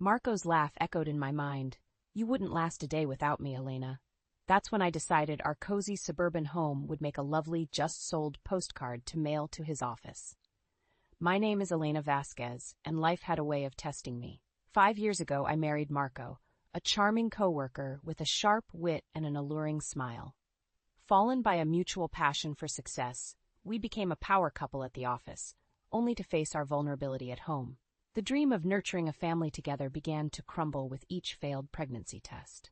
Marco's laugh echoed in my mind. You wouldn't last a day without me, Elena. That's when I decided our cozy suburban home would make a lovely, just-sold postcard to mail to his office. My name is Elena Vasquez, and life had a way of testing me. 5 years ago, I married Marco, a charming coworker with a sharp wit and an alluring smile. Fallen by a mutual passion for success, we became a power couple at the office, only to face our vulnerability at home. The dream of nurturing a family together began to crumble with each failed pregnancy test.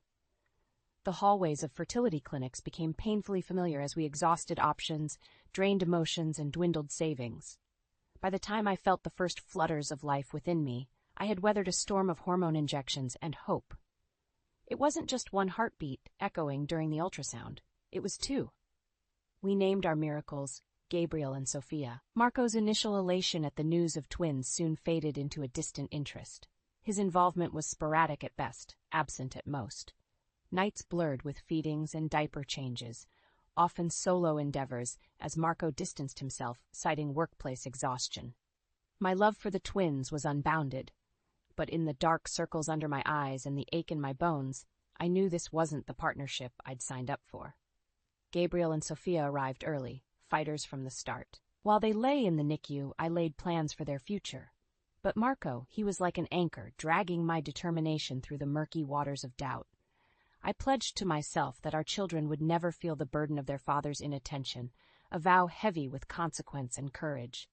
The hallways of fertility clinics became painfully familiar as we exhausted options, drained emotions, and dwindled savings. By the time I felt the first flutters of life within me, I had weathered a storm of hormone injections and hope. It wasn't just one heartbeat echoing during the ultrasound. It was two. We named our miracles Gabriel and Sophia. Marco's initial elation at the news of twins soon faded into a distant interest. His involvement was sporadic at best, absent at most. Nights blurred with feedings and diaper changes, often solo endeavors, as Marco distanced himself, citing workplace exhaustion. My love for the twins was unbounded, but in the dark circles under my eyes and the ache in my bones, I knew this wasn't the partnership I'd signed up for. Gabriel and Sophia arrived early, fighters from the start. While they lay in the NICU, I laid plans for their future. But Marco, he was like an anchor, dragging my determination through the murky waters of doubt. I pledged to myself that our children would never feel the burden of their father's inattention, a vow heavy with consequence and courage.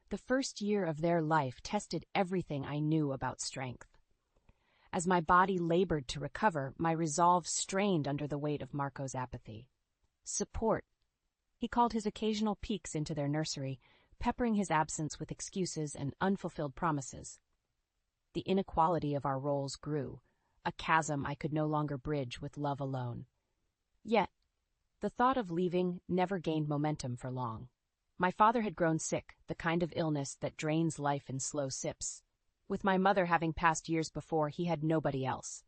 The first year of their life tested everything I knew about strength. As my body labored to recover, my resolve strained under the weight of Marco's apathy. Support. He called his occasional peeks into their nursery, peppering his absence with excuses and unfulfilled promises. The inequality of our roles grew, a chasm I could no longer bridge with love alone. Yet, the thought of leaving never gained momentum for long. My father had grown sick, the kind of illness that drains life in slow sips. With my mother having passed years before, he had nobody else.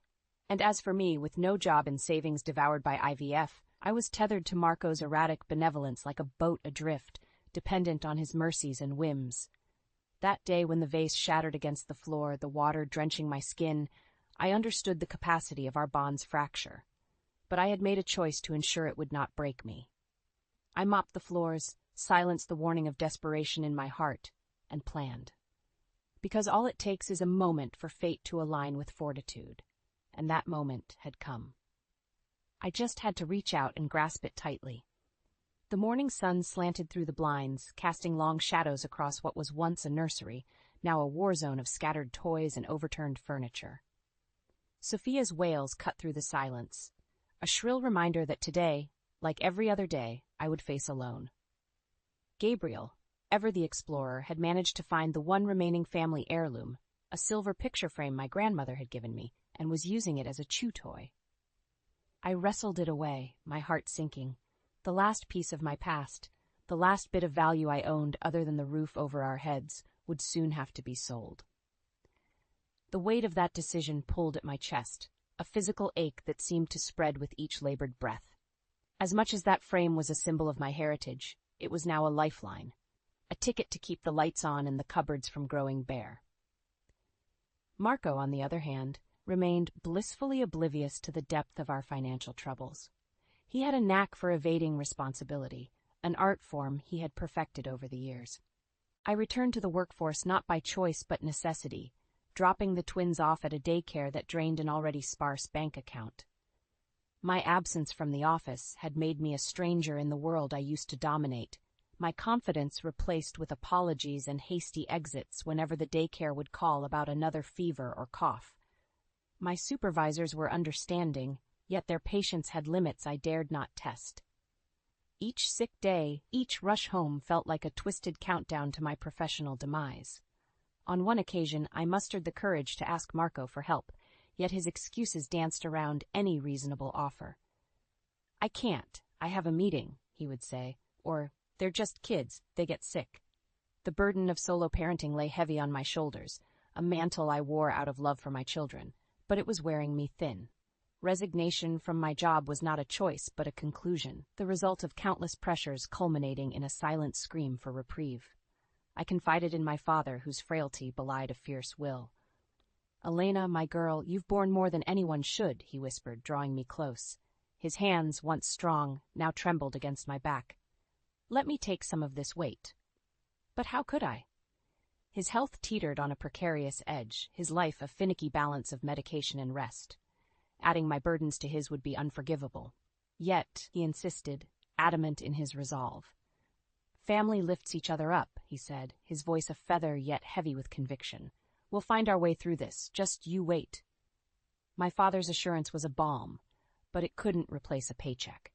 And as for me, with no job and savings devoured by IVF, I was tethered to Marco's erratic benevolence like a boat adrift, dependent on his mercies and whims. That day when the vase shattered against the floor, the water drenching my skin, I understood the capacity of our bond's fracture. But I had made a choice to ensure it would not break me. I mopped the floors, silenced the warning of desperation in my heart, and planned. Because all it takes is a moment for fate to align with fortitude, and that moment had come. I just had to reach out and grasp it tightly. The morning sun slanted through the blinds, casting long shadows across what was once a nursery, now a war zone of scattered toys and overturned furniture. Sophia's wails cut through the silence, a shrill reminder that today, like every other day, I would face alone. Gabriel, ever the explorer, had managed to find the one remaining family heirloom, a silver picture frame my grandmother had given me, and was using it as a chew toy. I wrestled it away, my heart sinking. The last piece of my past, the last bit of value I owned other than the roof over our heads, would soon have to be sold. The weight of that decision pulled at my chest, a physical ache that seemed to spread with each labored breath. As much as that frame was a symbol of my heritage, it was now a lifeline, a ticket to keep the lights on and the cupboards from growing bare. Marco, on the other hand, remained blissfully oblivious to the depth of our financial troubles. He had a knack for evading responsibility, an art form he had perfected over the years. I returned to the workforce not by choice but necessity, dropping the twins off at a daycare that drained an already sparse bank account. My absence from the office had made me a stranger in the world I used to dominate, my confidence replaced with apologies and hasty exits whenever the daycare would call about another fever or cough. My supervisors were understanding, yet their patience had limits I dared not test. Each sick day, each rush home felt like a twisted countdown to my professional demise. On one occasion, I mustered the courage to ask Marco for help, yet his excuses danced around any reasonable offer. "I can't. I have a meeting," he would say, or, "They're just kids. They get sick." The burden of solo parenting lay heavy on my shoulders, a mantle I wore out of love for my children, but it was wearing me thin. Resignation from my job was not a choice but a conclusion, the result of countless pressures culminating in a silent scream for reprieve. I confided in my father, whose frailty belied a fierce will. "Elena, my girl, you've borne more than anyone should," he whispered, drawing me close. His hands, once strong, now trembled against my back. "Let me take some of this weight." But how could I? His health teetered on a precarious edge, his life a finicky balance of medication and rest. Adding my burdens to his would be unforgivable. Yet, he insisted, adamant in his resolve. "Family lifts each other up," he said, his voice a feather yet heavy with conviction. "We'll find our way through this. Just you wait." My father's assurance was a balm, but it couldn't replace a paycheck.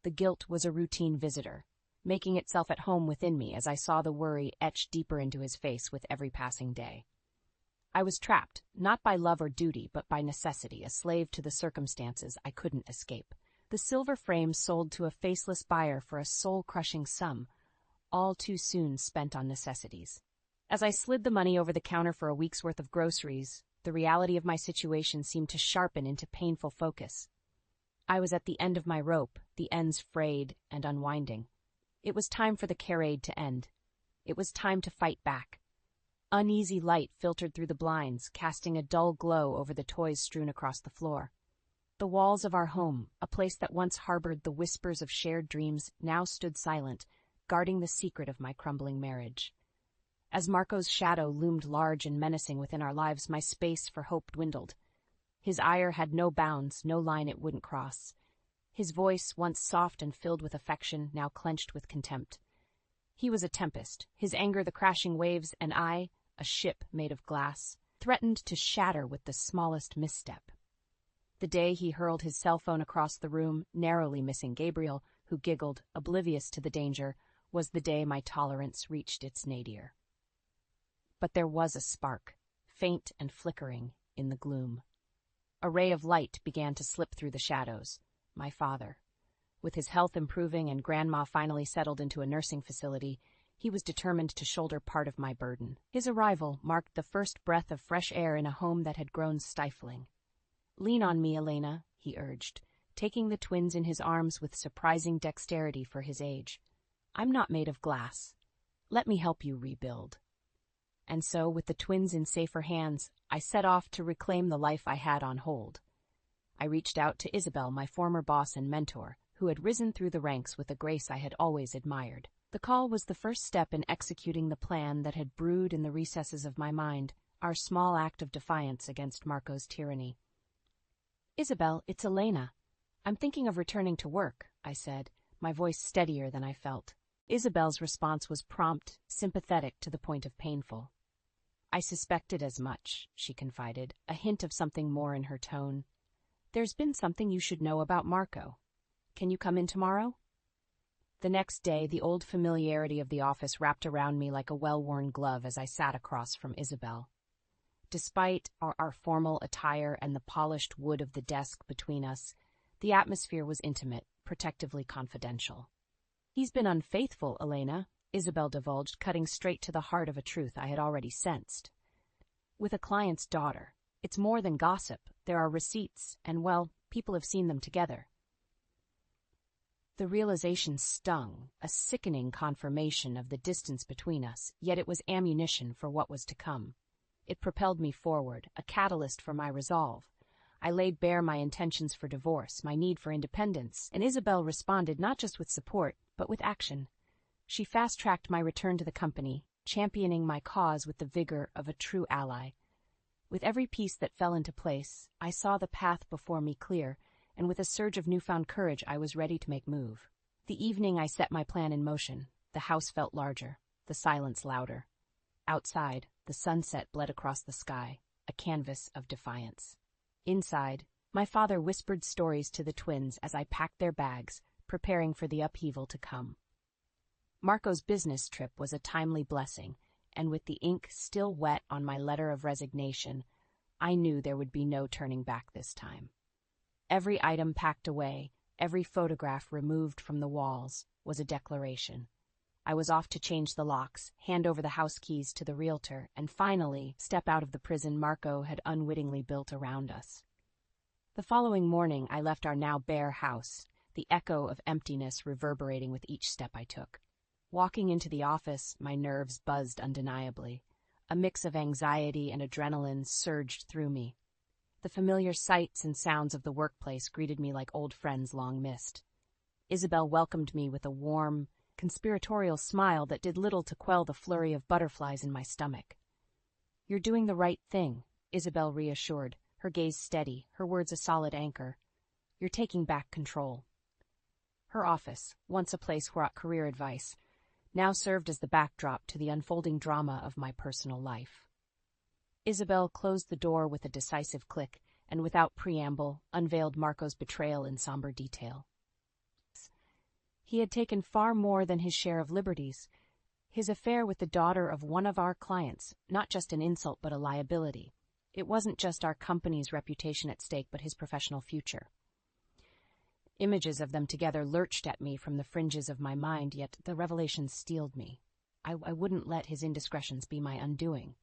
The guilt was a routine visitor, making itself at home within me as I saw the worry etch deeper into his face with every passing day. I was trapped, not by love or duty, but by necessity, a slave to the circumstances I couldn't escape. The silver frame sold to a faceless buyer for a soul-crushing sum, all too soon spent on necessities. As I slid the money over the counter for a week's worth of groceries, the reality of my situation seemed to sharpen into painful focus. I was at the end of my rope, the ends frayed and unwinding. It was time for the charade to end. It was time to fight back. Uneasy light filtered through the blinds, casting a dull glow over the toys strewn across the floor. The walls of our home, a place that once harbored the whispers of shared dreams, now stood silent, guarding the secret of my crumbling marriage. As Marco's shadow loomed large and menacing within our lives, my space for hope dwindled. His ire had no bounds, no line it wouldn't cross. His voice, once soft and filled with affection, now clenched with contempt. He was a tempest, his anger the crashing waves, and I, a ship made of glass, threatened to shatter with the smallest misstep. The day he hurled his cell phone across the room, narrowly missing Gabriel, who giggled, oblivious to the danger, was the day my tolerance reached its nadir. But there was a spark, faint and flickering, in the gloom. A ray of light began to slip through the shadows. My father. With his health improving and Grandma finally settled into a nursing facility, he was determined to shoulder part of my burden. His arrival marked the first breath of fresh air in a home that had grown stifling. "Lean on me, Elena," he urged, taking the twins in his arms with surprising dexterity for his age. "I'm not made of glass. Let me help you rebuild." And so, with the twins in safer hands, I set off to reclaim the life I had on hold. I reached out to Isabel, my former boss and mentor, who had risen through the ranks with a grace I had always admired. The call was the first step in executing the plan that had brewed in the recesses of my mind, our small act of defiance against Marco's tyranny. "Isabel, it's Elena. I'm thinking of returning to work," I said, my voice steadier than I felt. Isabel's response was prompt, sympathetic to the point of painful. "I suspected as much," she confided, a hint of something more in her tone. "There's been something you should know about Marco. Can you come in tomorrow?" The next day, the old familiarity of the office wrapped around me like a well-worn glove as I sat across from Isabel. Despite our formal attire and the polished wood of the desk between us, the atmosphere was intimate, protectively confidential. "He's been unfaithful, Elena," Isabel divulged, cutting straight to the heart of a truth I had already sensed. "With a client's daughter. It's more than gossip. There are receipts, and, well, people have seen them together." The realization stung, a sickening confirmation of the distance between us, yet it was ammunition for what was to come. It propelled me forward, a catalyst for my resolve. I laid bare my intentions for divorce, my need for independence, and Isabel responded not just with support, but with action. She fast-tracked my return to the company, championing my cause with the vigor of a true ally. With every piece that fell into place, I saw the path before me clear, and with a surge of newfound courage I was ready to make move. The evening I set my plan in motion. The house felt larger, the silence louder. Outside, the sunset bled across the sky, a canvas of defiance. Inside, my father whispered stories to the twins as I packed their bags, preparing for the upheaval to come. Marco's business trip was a timely blessing, and with the ink still wet on my letter of resignation, I knew there would be no turning back this time. Every item packed away, every photograph removed from the walls, was a declaration. I was off to change the locks, hand over the house keys to the realtor, and finally step out of the prison Marco had unwittingly built around us. The following morning I left our now bare house, the echo of emptiness reverberating with each step I took. Walking into the office, my nerves buzzed undeniably. A mix of anxiety and adrenaline surged through me. The familiar sights and sounds of the workplace greeted me like old friends long missed. Isabel welcomed me with a warm, conspiratorial smile that did little to quell the flurry of butterflies in my stomach. "You're doing the right thing," Isabel reassured, her gaze steady, her words a solid anchor. "You're taking back control." Her office, once a place for career advice, now served as the backdrop to the unfolding drama of my personal life. Isabel closed the door with a decisive click and, without preamble, unveiled Marco's betrayal in somber detail. He had taken far more than his share of liberties. His affair with the daughter of one of our clients, not just an insult but a liability. It wasn't just our company's reputation at stake, but his professional future. Images of them together lurched at me from the fringes of my mind, yet the revelation steeled me. I wouldn't let his indiscretions be my undoing.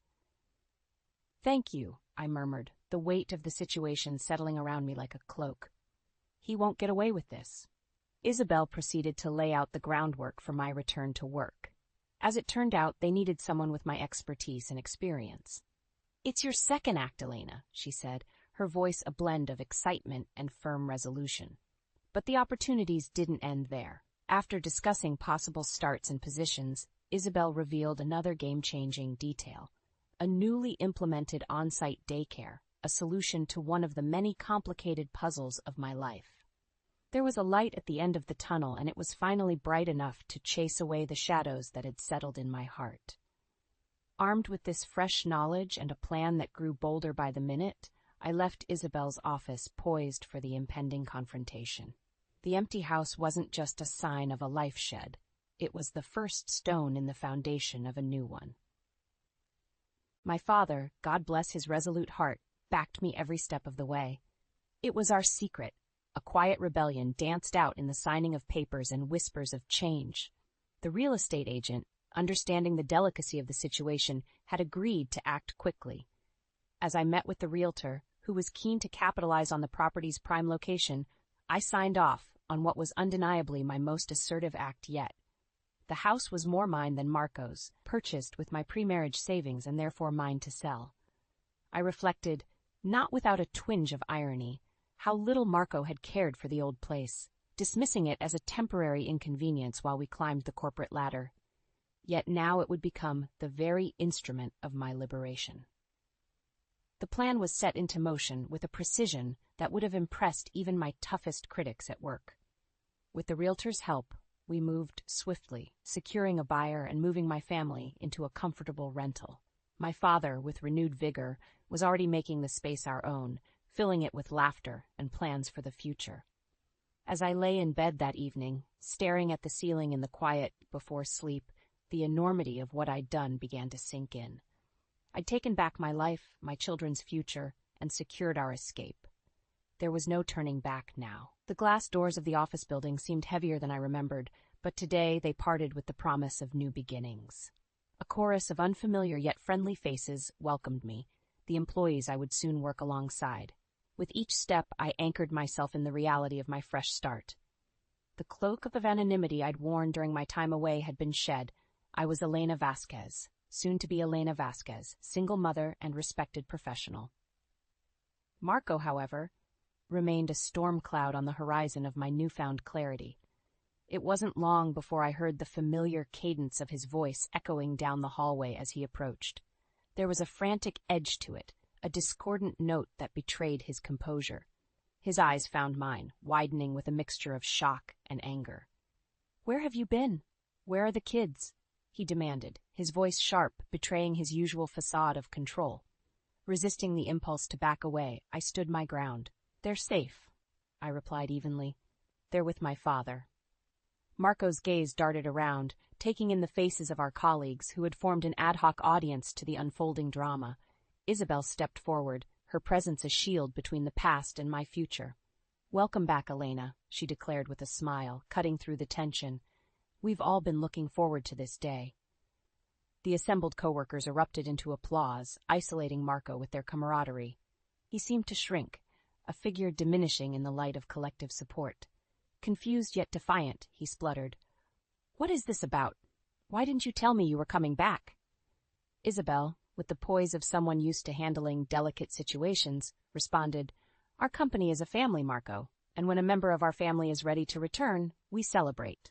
"Thank you," I murmured, the weight of the situation settling around me like a cloak. "He won't get away with this." Isabel proceeded to lay out the groundwork for my return to work. As it turned out, they needed someone with my expertise and experience. "It's your second act, Elena," she said, her voice a blend of excitement and firm resolution. But the opportunities didn't end there. After discussing possible starts and positions, Isabel revealed another game-changing detail: a newly implemented on-site daycare, a solution to one of the many complicated puzzles of my life. There was a light at the end of the tunnel, and it was finally bright enough to chase away the shadows that had settled in my heart. Armed with this fresh knowledge and a plan that grew bolder by the minute, I left Isabel's office poised for the impending confrontation. The empty house wasn't just a sign of a life shed. It was the first stone in the foundation of a new one. My father, God bless his resolute heart, backed me every step of the way. It was our secret. A quiet rebellion danced out in the signing of papers and whispers of change. The real estate agent, understanding the delicacy of the situation, had agreed to act quickly. As I met with the realtor, who was keen to capitalize on the property's prime location, I signed off on what was undeniably my most assertive act yet. The house was more mine than Marco's, purchased with my pre-marriage savings and therefore mine to sell. I reflected, not without a twinge of irony, how little Marco had cared for the old place, dismissing it as a temporary inconvenience while we climbed the corporate ladder. Yet now it would become the very instrument of my liberation. The plan was set into motion with a precision that would have impressed even my toughest critics at work. With the realtor's help, we moved swiftly, securing a buyer and moving my family into a comfortable rental. My father, with renewed vigor, was already making the space our own, filling it with laughter and plans for the future. As I lay in bed that evening, staring at the ceiling in the quiet before sleep, the enormity of what I'd done began to sink in. I'd taken back my life, my children's future, and secured our escape. There was no turning back now. The glass doors of the office building seemed heavier than I remembered, but today they parted with the promise of new beginnings. A chorus of unfamiliar yet friendly faces welcomed me, the employees I would soon work alongside. With each step, I anchored myself in the reality of my fresh start. The cloak of anonymity I'd worn during my time away had been shed. I was Elena Vasquez, soon to be Elena Vasquez, single mother and respected professional. Marco, however, remained a storm cloud on the horizon of my newfound clarity. It wasn't long before I heard the familiar cadence of his voice echoing down the hallway as he approached. There was a frantic edge to it, a discordant note that betrayed his composure. His eyes found mine, widening with a mixture of shock and anger. "Where have you been? Where are the kids?" he demanded, his voice sharp, betraying his usual facade of control. Resisting the impulse to back away, I stood my ground. "They're safe," I replied evenly. "They're with my father." Marco's gaze darted around, taking in the faces of our colleagues who had formed an ad hoc audience to the unfolding drama. Isabel stepped forward, her presence a shield between the past and my future. "Welcome back, Elena," she declared with a smile, cutting through the tension. "We've all been looking forward to this day." The assembled coworkers erupted into applause, isolating Marco with their camaraderie. He seemed to shrink, a figure diminishing in the light of collective support. Confused yet defiant, he spluttered, "What is this about? Why didn't you tell me you were coming back?" "Isabel, with the poise of someone used to handling delicate situations, responded, "Our company is a family, Marco, and when a member of our family is ready to return, we celebrate."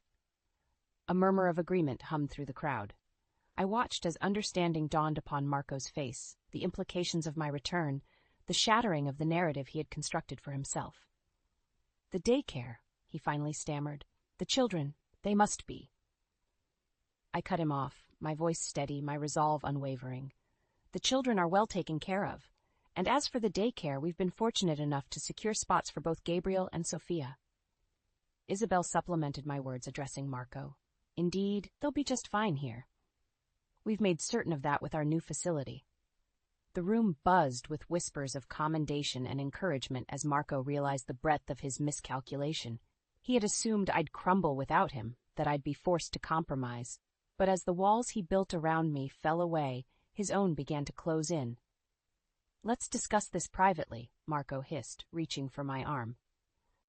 A murmur of agreement hummed through the crowd. I watched as understanding dawned upon Marco's face, the implications of my return, the shattering of the narrative he had constructed for himself. "The daycare," he finally stammered. "The children, they must be." I cut him off, my voice steady, my resolve unwavering. "The children are well taken care of. And as for the daycare, we've been fortunate enough to secure spots for both Gabriel and Sophia." Isabel supplemented my words, addressing Marco. "Indeed, they'll be just fine here. We've made certain of that with our new facility." The room buzzed with whispers of commendation and encouragement as Marco realized the breadth of his miscalculation. He had assumed I'd crumble without him, that I'd be forced to compromise. But as the walls he built around me fell away, his own began to close in. "Let's discuss this privately," Marco hissed, reaching for my arm.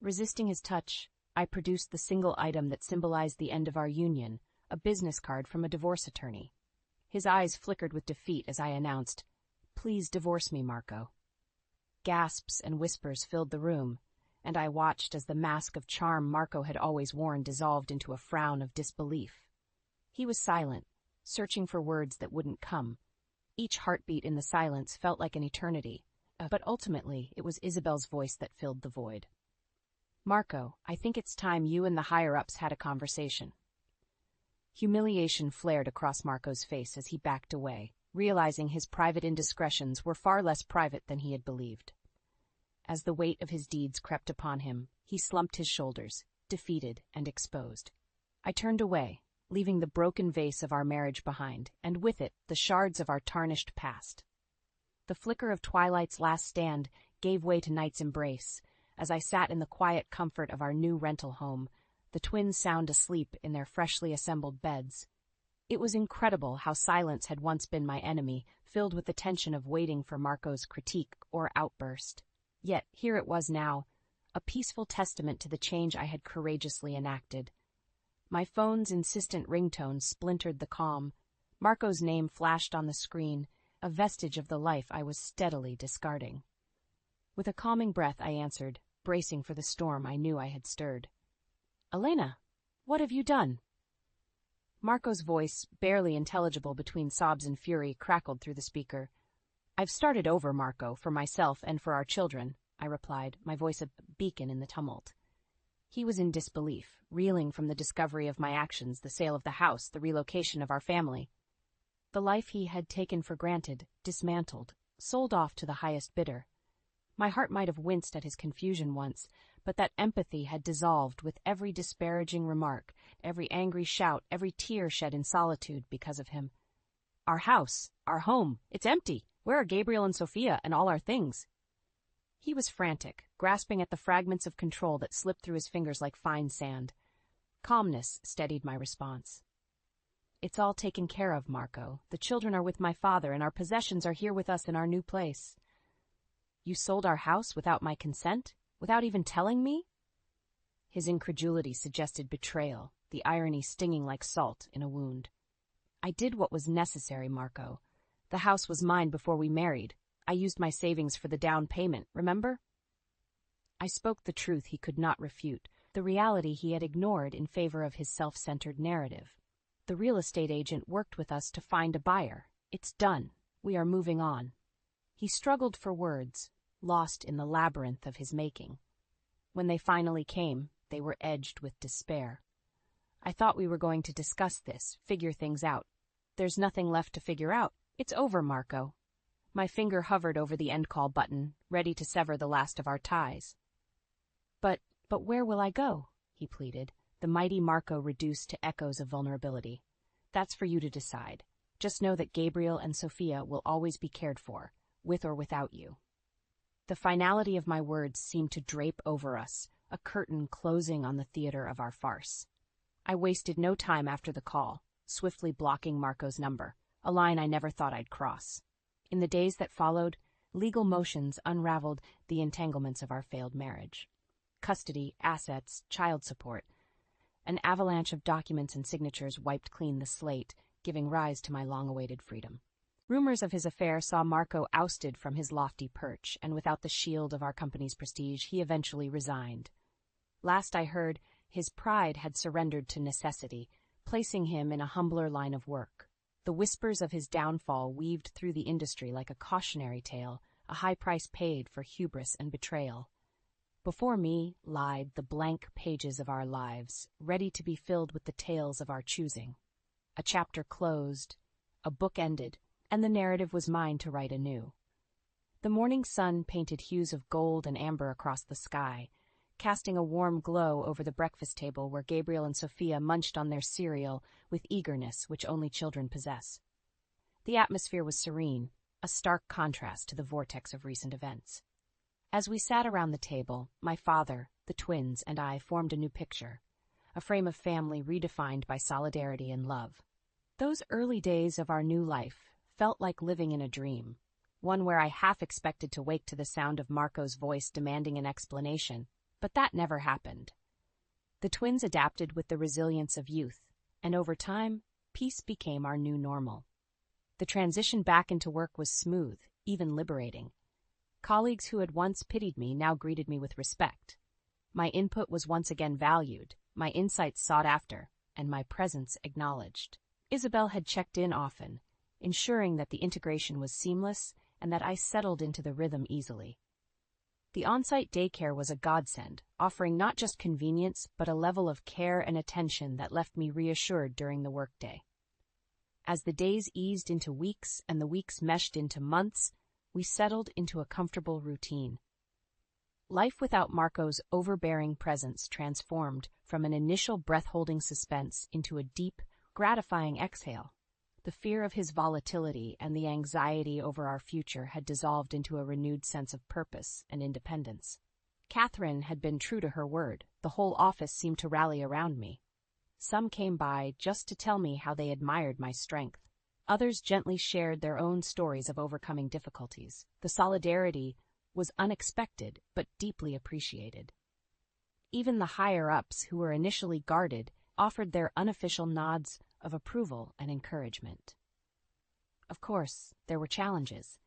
Resisting his touch, I produced the single item that symbolized the end of our union, a business card from a divorce attorney. His eyes flickered with defeat as I announced, "Please divorce me, Marco." Gasps and whispers filled the room, and I watched as the mask of charm Marco had always worn dissolved into a frown of disbelief. He was silent, searching for words that wouldn't come. Each heartbeat in the silence felt like an eternity, but ultimately it was Isabel's voice that filled the void. "Marco, I think it's time you and the higher-ups had a conversation." Humiliation flared across Marco's face as he backed away, realizing his private indiscretions were far less private than he had believed. As the weight of his deeds crept upon him, he slumped his shoulders, defeated and exposed. I turned away, leaving the broken vase of our marriage behind, and with it the shards of our tarnished past. The flicker of twilight's last stand gave way to night's embrace, as I sat in the quiet comfort of our new rental home, the twins sound asleep in their freshly assembled beds. It was incredible how silence had once been my enemy, filled with the tension of waiting for Marco's critique or outburst. Yet here it was now, a peaceful testament to the change I had courageously enacted. My phone's insistent ringtone splintered the calm. Marco's name flashed on the screen, a vestige of the life I was steadily discarding. With a calming breath I answered, bracing for the storm I knew I had stirred. "Elena, what have you done?" Marco's voice, barely intelligible between sobs and fury, crackled through the speaker. "I've started over, Marco, for myself and for our children," I replied, my voice a beacon in the tumult. He was in disbelief, reeling from the discovery of my actions, the sale of the house, the relocation of our family. The life he had taken for granted, dismantled, sold off to the highest bidder. My heart might have winced at his confusion once, but that empathy had dissolved with every disparaging remark, every angry shout, every tear shed in solitude because of him. "Our house, our home, it's empty. Where are Gabriel and Sophia and all our things?" He was frantic, grasping at the fragments of control that slipped through his fingers like fine sand. Calmness steadied my response. "It's all taken care of, Marco. The children are with my father, and our possessions are here with us in our new place." "You sold our house without my consent? Without even telling me?" His incredulity suggested betrayal, the irony stinging like salt in a wound. "I did what was necessary, Marco. The house was mine before we married. I used my savings for the down payment, remember?" I spoke the truth he could not refute, the reality he had ignored in favor of his self-centered narrative. "The real estate agent worked with us to find a buyer. It's done. We are moving on." He struggled for words, lost in the labyrinth of his making. When they finally came, they were edged with despair. "I thought we were going to discuss this, figure things out. There's nothing left to figure out. It's over, Marco." My finger hovered over the end call button, ready to sever the last of our ties. But where will I go?" he pleaded, the mighty Marco reduced to echoes of vulnerability. "That's for you to decide. Just know that Gabriel and Sophia will always be cared for, with or without you." The finality of my words seemed to drape over us, a curtain closing on the theater of our farce. I wasted no time after the call, swiftly blocking Marco's number, a line I never thought I'd cross. In the days that followed, legal motions unraveled the entanglements of our failed marriage. Custody, assets, child support. An avalanche of documents and signatures wiped clean the slate, giving rise to my long-awaited freedom. Rumors of his affair saw Marco ousted from his lofty perch, and without the shield of our company's prestige, he eventually resigned. Last I heard, his pride had surrendered to necessity, placing him in a humbler line of work. The whispers of his downfall weaved through the industry like a cautionary tale, a high price paid for hubris and betrayal. Before me lied the blank pages of our lives, ready to be filled with the tales of our choosing. A chapter closed, a book ended, and the narrative was mine to write anew. The morning sun painted hues of gold and amber across the sky, casting a warm glow over the breakfast table where Gabriel and Sophia munched on their cereal with eagerness which only children possess. The atmosphere was serene, a stark contrast to the vortex of recent events. As we sat around the table, my father, the twins, and I formed a new picture, a frame of family redefined by solidarity and love. Those early days of our new life felt like living in a dream, one where I half expected to wake to the sound of Marco's voice demanding an explanation, but that never happened. The twins adapted with the resilience of youth, and over time, peace became our new normal. The transition back into work was smooth, even liberating. Colleagues who had once pitied me now greeted me with respect. My input was once again valued, my insights sought after, and my presence acknowledged. Isabel had checked in often, ensuring that the integration was seamless and that I settled into the rhythm easily. The on-site daycare was a godsend, offering not just convenience but a level of care and attention that left me reassured during the workday. As the days eased into weeks and the weeks meshed into months, we settled into a comfortable routine. Life without Marco's overbearing presence transformed from an initial breath-holding suspense into a deep, gratifying exhale. The fear of his volatility and the anxiety over our future had dissolved into a renewed sense of purpose and independence. Catherine had been true to her word. The whole office seemed to rally around me. Some came by just to tell me how they admired my strength. Others gently shared their own stories of overcoming difficulties. The solidarity was unexpected but deeply appreciated. Even the higher-ups, who were initially guarded, offered their unofficial nods of approval and encouragement. Of course, there were challenges.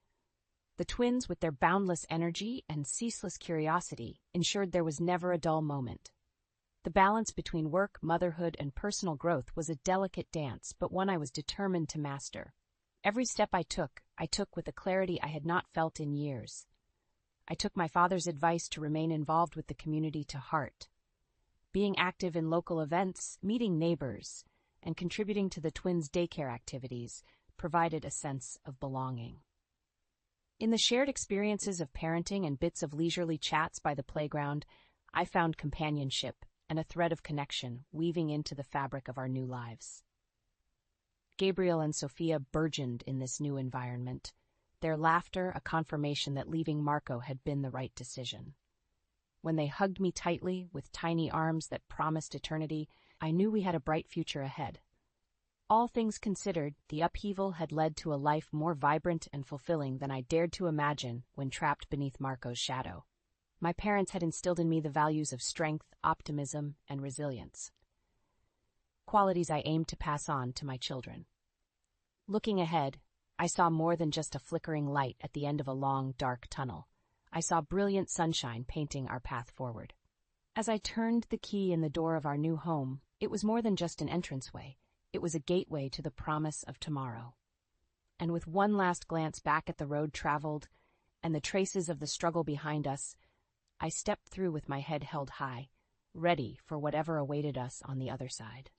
The twins, with their boundless energy and ceaseless curiosity, ensured there was never a dull moment. The balance between work, motherhood, and personal growth was a delicate dance, but one I was determined to master. Every step I took with a clarity I had not felt in years. I took my father's advice to remain involved with the community to heart. Being active in local events, meeting neighbors, and contributing to the twins' daycare activities provided a sense of belonging. In the shared experiences of parenting and bits of leisurely chats by the playground, I found companionship and a thread of connection weaving into the fabric of our new lives. Gabriel and Sophia burgeoned in this new environment, their laughter a confirmation that leaving Marco had been the right decision. When they hugged me tightly with tiny arms that promised eternity, I knew we had a bright future ahead. All things considered, the upheaval had led to a life more vibrant and fulfilling than I dared to imagine when trapped beneath Marco's shadow. My parents had instilled in me the values of strength, optimism, and resilience, qualities I aimed to pass on to my children. Looking ahead, I saw more than just a flickering light at the end of a long, dark tunnel. I saw brilliant sunshine painting our path forward. As I turned the key in the door of our new home, it was more than just an entranceway. It was a gateway to the promise of tomorrow. And with one last glance back at the road traveled and the traces of the struggle behind us, I stepped through with my head held high, ready for whatever awaited us on the other side.